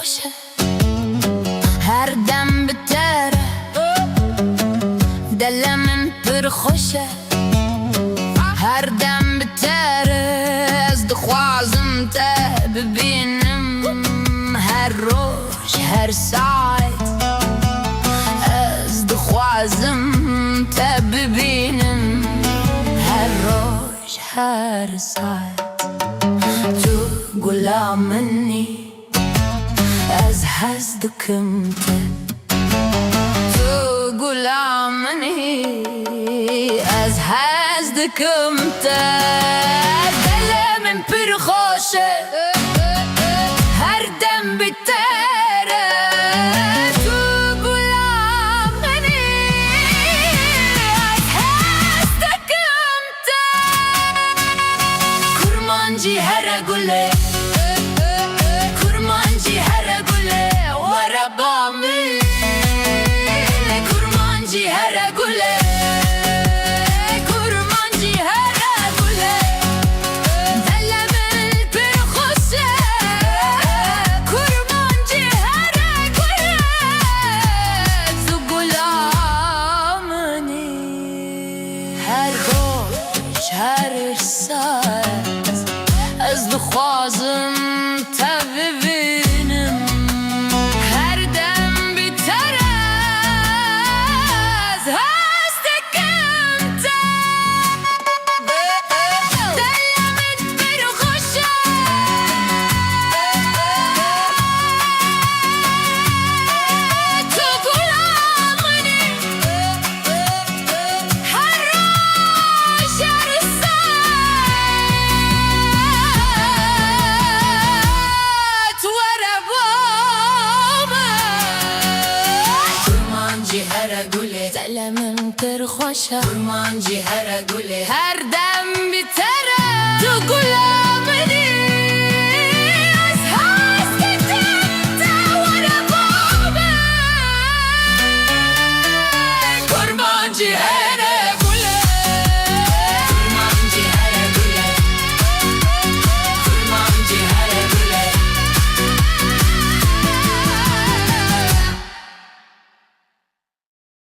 خوشه، هر دم بتره دل من پر خوشه، هر دم بتره از دخوازم تا ببینم هر روز هر ساعت، از دخوازم تا ببینم هر روز هر ساعت. تو گلا منی از حسدکم تو گلا منی از حسدکم دل من پر خوشه، هر دم بتره تو گلا منی از حسدکم کرمانجی هر گله، کرمانجی هر گله ورا بامی، کرمانجی هر گله، کرمانجی هر گله دل من پر خوشه، کرمانجی هر گله تو گلا منی هر روز هر ساعت، از دخوازم تا ببینم هر دم بتره از حسدکم دل من پر خوشه، تو گلا منی هر روز هر ساعت ورا بامه، کرمانجی هر گله دل من پر خوشه، کرمانجی هر گله هر دم بتره